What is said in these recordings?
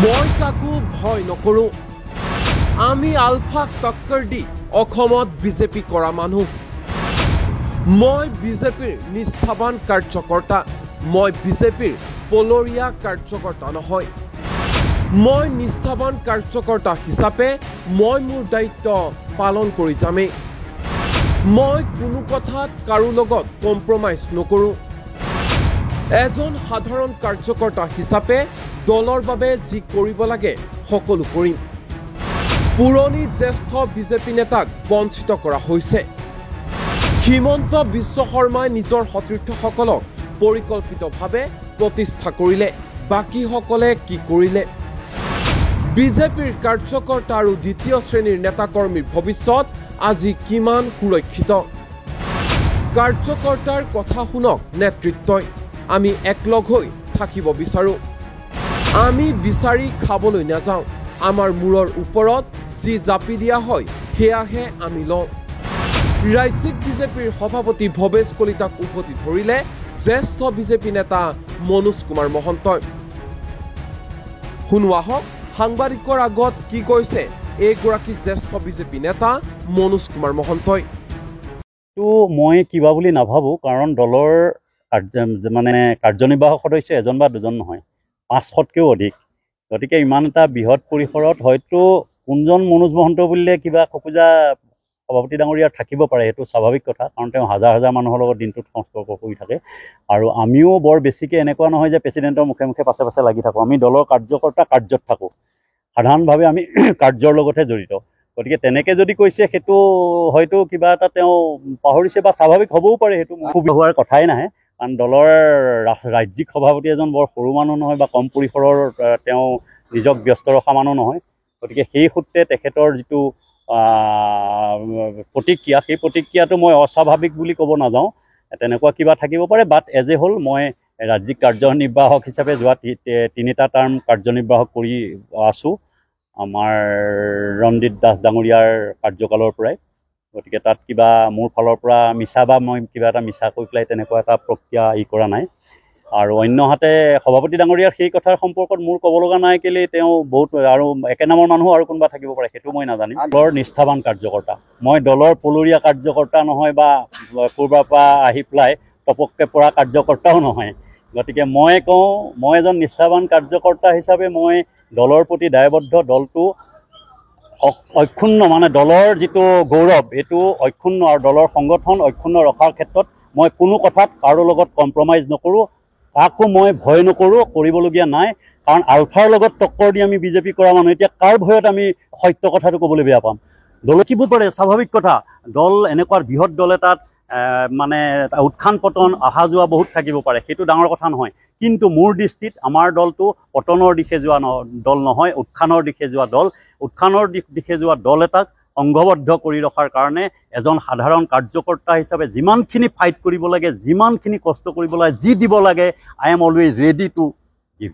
মই কাকো ভয় নকৰো। আমি আলফাক টক্কৰ দি অসমত বিজেপি কৰা মানুহ। মই বিজেপিৰ নিষ্ঠাবান কাৰ্যকৰ্তা। মই বিজেপিৰ পলৰীয়া কাৰ্যকৰ্তা নহয়। মই নিষ্ঠাবান কাৰ্যকৰ্তা হিচাপে মই মোৰ দায়িত্ব পালন কৰি যামেই। মই কোনো কথাত কাৰো লগত কম্প্ৰমাইজ নকৰোঁ। এজন সাধাৰণ কাৰ্যকৰ্তা হিচাপে দলৰ বাবে যি কৰিব লাগে সকলো কৰিম। পুৰণি জ্যেষ্ঠ বিজেপি নেতাক বঞ্চিত কৰা হৈছে। হিমন্ত বিশ্ব শৰ্মাই নিজৰ সতীৰ্থসকলক পৰিকল্পিতভাৱে প্ৰতিষ্ঠা কৰিলে, বাকীসকলে কি কৰিলে? বিজেপিৰ কাৰ্যকৰ্তা আৰু দ্বিতীয় শ্ৰেণীৰ নেতাকৰ্মীৰ ভৱিষ্যত আজি কিমান সুৰক্ষিত? কাৰ্যকৰ্তাৰ কথা শুনক নেতৃত্বই। আমি একলগ হৈ থাকিব বিচাৰোঁ। আমি বিচাৰি খাবলৈ নাযাওঁ। আমাৰ মূৰৰ ওপৰত যি জাপি দিয়া হয় সেয়াহে আমি লওঁ। ৰাজ্যিক বিজেপিৰ সভাপতি ভৱেশ কলিতাক উভতি ধৰিলে জ্যেষ্ঠ বিজেপি নেতা মনোজ কুমাৰ মহন্তই। শুনো আহক সাংবাদিকৰ আগত কি কৈছে এইগৰাকী জ্যেষ্ঠ বিজেপি নেতা মনোজ কুমাৰ মহন্তই। মই কিবা বুলি নাভাবোঁ, কাৰণ দলৰ কাৰ্যনিৰ্বাহক সদস্য এজন বা দুজন নহয়, 500তকৈও অধিক। গতিকে ইমান এটা বৃহৎ পৰিসৰত হয়তো কোনজন মনোজ মহন্ত বুলিলে কিবা খোকোজা সভাপতি ডাঙৰীয়াৰ থাকিব পাৰে, সেইটো স্বাভাৱিক কথা, কাৰণ তেওঁ হাজাৰ হাজাৰ মানুহৰ লগত দিনটোত সংস্পৰ্শ কৰি থাকে। আৰু আমিও বৰ বেছিকৈ এনেকুৱা নহয় যে প্ৰেচিডেণ্টৰ মুখে মুখে পাছে পাছে লাগি থাকোঁ। আমি দলৰ কাৰ্যকৰ্তা কাৰ্যত থাকোঁ, সাধাৰণভাৱে আমি কাৰ্যৰ লগতহে জড়িত। গতিকে তেনেকৈ যদি কৈছে সেইটো হয়তো কিবা এটা তেওঁ পাহৰিছে বা স্বাভাৱিক হ'বও পাৰে, সেইটো খুব হোৱাৰ কথাই নাহে। কাৰণ দলৰ ৰাজ্যিক সভাপতি এজন বৰ সৰু মানুহ নহয় বা কম পৰিসৰৰ তেওঁ নিজক ব্যস্ত ৰখা মানুহ নহয়। গতিকে সেই সূত্ৰে তেখেতৰ যিটো প্ৰতিক্ৰিয়া, সেই প্ৰতিক্ৰিয়াটো মই অস্বাভাৱিক বুলি ক'ব নাযাওঁ। তেনেকুৱা কিবা থাকিব পাৰে, বাট এজ এ হ'ল মই ৰাজ্যিক কাৰ্যনিৰ্বাহক হিচাপে যোৱা 3টা টাৰ্ম কাৰ্যনিৰ্বাহক কৰি আছোঁ আমাৰ ৰঞ্জিত দাস ডাঙৰীয়াৰ কাৰ্যকালৰ পৰাই। গতিকে তাত কিবা মোৰ ফালৰ পৰা মিছা বা মই কিবা এটা মিছা কৰি পেলাই তেনেকুৱা এটা প্ৰক্ৰিয়া কৰা নাই। আৰু অন্যহাতে সভাপতি ডাঙৰীয়াৰ সেই কথাৰ সম্পৰ্কত মোৰ ক'ব লগা নাই, কেলে তেওঁ বহুত আৰু একে নামৰ মানুহ আৰু কোনোবা থাকিব পাৰে, সেইটো মই নাজানিম। দলৰ নিষ্ঠাবান কাৰ্যকৰ্তা, মই দলৰ পলৰীয়া কাৰ্যকৰ্তা নহয় বা ক'ৰবাৰ পৰা আহি পেলাই টপককৈ পৰা কাৰ্যকৰ্তাও নহয়। গতিকে মই কওঁ, মই এজন নিষ্ঠাবান কাৰ্যকৰ্তা হিচাপে মই দলৰ প্ৰতি দায়বদ্ধ। দলটো অক্ষুণ্ণ, মানে দলৰ যিটো গৌৰৱ এইটো অক্ষুণ্ণ, আৰু দলৰ সংগঠন অক্ষুণ্ণ ৰখাৰ ক্ষেত্ৰত মই কোনো কথাত কাৰো লগত কম্প্ৰমাইজ নকৰোঁ, কাকো মই ভয় নকৰোঁ, কৰিবলগীয়া নাই। কাৰণ আলফাৰ লগত টক্কৰ দি আমি বিজেপি কৰা মানুহ, এতিয়া কাৰ ভয়ত আমি সত্য কথাটো ক'বলৈ বেয়া পাম? দল কিব পাৰে, স্বাভাৱিক কথা। দল এনেকুৱা বৃহৎ দল এটাত মানে উত্থান পতন অহা যোৱা বহুত থাকিব পাৰে, সেইটো ডাঙৰ কথা নহয়। কিন্তু মোৰ দৃষ্টিত আমাৰ দলটো পতনৰ দিশে যোৱা দল নহয়, উত্থানৰ দিশে যোৱা দল। উত্থানৰ দিশে যোৱা দল এটাক সংঘবদ্ধ কৰি ৰখাৰ কাৰণে এজন সাধাৰণ কাৰ্যকৰ্তা হিচাপে যিমানখিনি ফাইট কৰিব লাগে, যিমানখিনি কষ্ট কৰিব লাগে, যি দিব লাগে, I am always ready to give.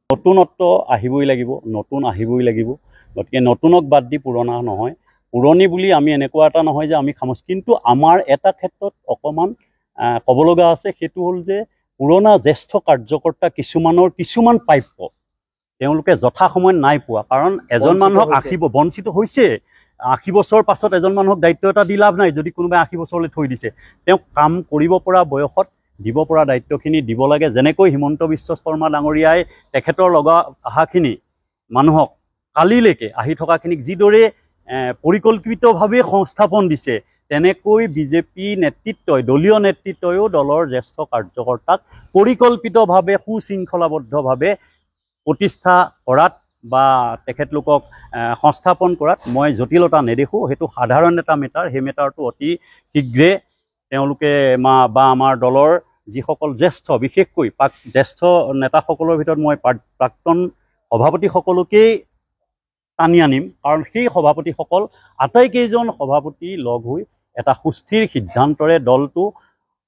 নতুনত্ব আহিবই লাগিব, নতুন আহিবই লাগিব। গতিকে নতুনক বাদ দি পুৰণা নহয়, পুৰণি বুলি আমি এনেকুৱা এটা নহয় যে আমি খামোচ। কিন্তু আমাৰ এটা ক্ষেত্ৰত অকণমান ক'ব লগা আছে, সেইটো হ'ল যে পুৰণা জ্যেষ্ঠ কাৰ্যকৰ্তা কিছুমান প্ৰাপ্য তেওঁলোকে যথাসময়ত নাই পোৱা। কাৰণ এজন মানুহক বঞ্চিত হৈছে। 80 বছৰ পাছত এজন মানুহক দায়িত্ব এটা দি লাভ নাই যদি কোনোবাই 80 বছৰলৈ থৈ দিছে। তেওঁক কাম কৰিব পৰা বয়সত দিব পৰা দায়িত্বখিনি দিব লাগে। যেনেকৈ হিমন্ত বিশ্ব শৰ্মা ডাঙৰীয়াই তেখেতৰ লগা অহাখিনি মানুহক কালিলৈকে আহি থকাখিনিক যিদৰে পৰিকল্পিতভাৱে সংস্থাপন দিছে, তেনেকৈ বিজেপি নেতৃত্বই, দলীয় নেতৃত্বইও দলৰ জ্যেষ্ঠ কাৰ্যকৰ্তাক পৰিকল্পিতভাৱে সুশৃংখলাবদ্ধভাৱে প্ৰতিষ্ঠা কৰাত বা তেখেতলোকক সংস্থাপন কৰাত মই জটিলতা নেদেখোঁ। সেইটো সাধাৰণ এটা মেটাৰ, সেই মেটাৰটো অতি শীঘ্ৰে তেওঁলোকে বা আমাৰ দলৰ যিসকল জ্যেষ্ঠ, বিশেষকৈ জ্যেষ্ঠ নেতাসকলৰ ভিতৰত মই প্ৰাক্তন সভাপতিসকলকেই টানি আনিম। কাৰণ সেই সভাপতিসকল আটাইকেইজন সভাপতি লগ হৈ এটা সুস্থিৰ সিদ্ধান্তৰে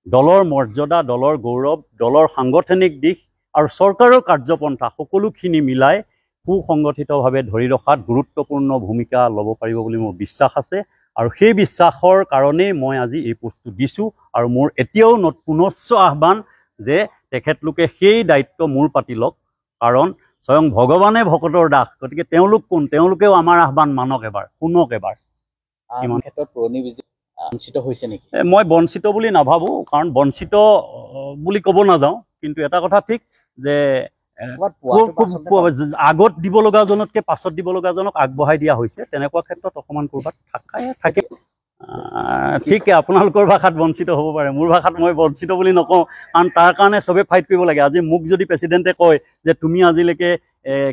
দলৰ মৰ্যাদা, দলৰ গৌৰৱ, দলৰ সাংগঠনিক দিশ আৰু চৰকাৰৰ কাৰ্যপন্থা সকলোখিনি মিলাই সুসংগঠিতভাৱে ধৰি ৰখাত গুৰুত্বপূৰ্ণ ভূমিকা ল'ব পাৰিব বুলি মোৰ বিশ্বাস আছে। আৰু সেই বিশ্বাসৰ কাৰণেই মই আজি এই পোষ্টটো দিছোঁ। আৰু মোৰ এতিয়াও পুনশ্চ আহ্বান যে তেখেতলোকে সেই দায়িত্ব মূৰ পাতি লওক, কাৰণ স্বয়ং ভগৱানে ভকতৰ দাস গতিকে তেওঁলোক কোন তেওঁলোকেও আমাৰ আহ্বান মানক এবাৰ শুনক এবাৰ ইমান ক্ষেত্ৰত পুৰণি বিজেপি বঞ্চিত হৈছে নেকি মই বঞ্চিত বুলি নাভাবোঁ কাৰণ বঞ্চিত বুলি ক'ব নাযাওঁ কিন্তু এটা কথা ঠিক যে আগত দিব লগাজনতকৈ পাছত দিব লগাজনক আগবঢ়াই দিয়া হৈছে তেনেকুৱা ক্ষেত্ৰত অকণমান ক'ৰবাত থাকে ঠিক আপোনালোকৰ ভাষাত বঞ্চিত হ'ব পাৰে মোৰ ভাষাত মই বঞ্চিত বুলি নকওঁ কাৰণ তাৰ কাৰণে চবেই ফাইট কৰিব লাগে আজি মোক যদি প্ৰেচিডেণ্টে কয় যে তুমি আজিলৈকে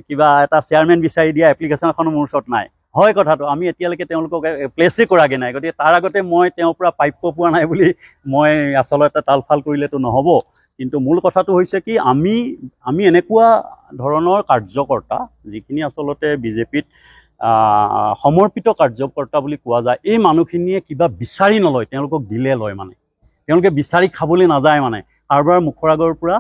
কিবা এটা চেয়াৰমেন বিচাৰি দিয়া এপ্লিকেশ্যন এখনো মোৰ ওচৰত নাই হয় কথাটো আমি এতিয়ালৈকে তেওঁলোকক প্লেচেই কৰাগৈ নাই গতিকে তাৰ আগতে মই তেওঁৰ পৰা প্ৰাপ্য পোৱা নাই বুলি মই আচলতে তালফাল কৰিলেতো নহ'ব কিন্তু মূল কথাটো হৈছে কি আমি এনেকুৱা ধৰণৰ কাৰ্যকৰ্তা যিখিনি আচলতে বিজেপিত সমৰ্পিত কাৰ্যকৰ্তা বুলি কোৱা যায় এই মানুহখিনিয়ে কিবা বিচাৰি নলয় তেওঁলোকক দিলে লয় মানে তেওঁলোকে বিচাৰি খাবলৈ নাযায় মানে কাৰোবাৰ মুখৰ আগৰ পৰা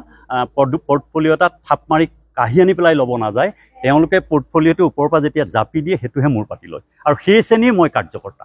পৰ্টফলিঅ' এটা থাপ মাৰি কাঢ়ি আনি পেলাই ল'ব নাযায় তেওঁলোকে পৰ্টফলিঅ'টো ওপৰৰ পৰা যেতিয়া জাপি দিয়ে সেইটোহে মূৰ পাতি লয় আৰু সেই শ্ৰেণীৰ মই কাৰ্যকৰ্তা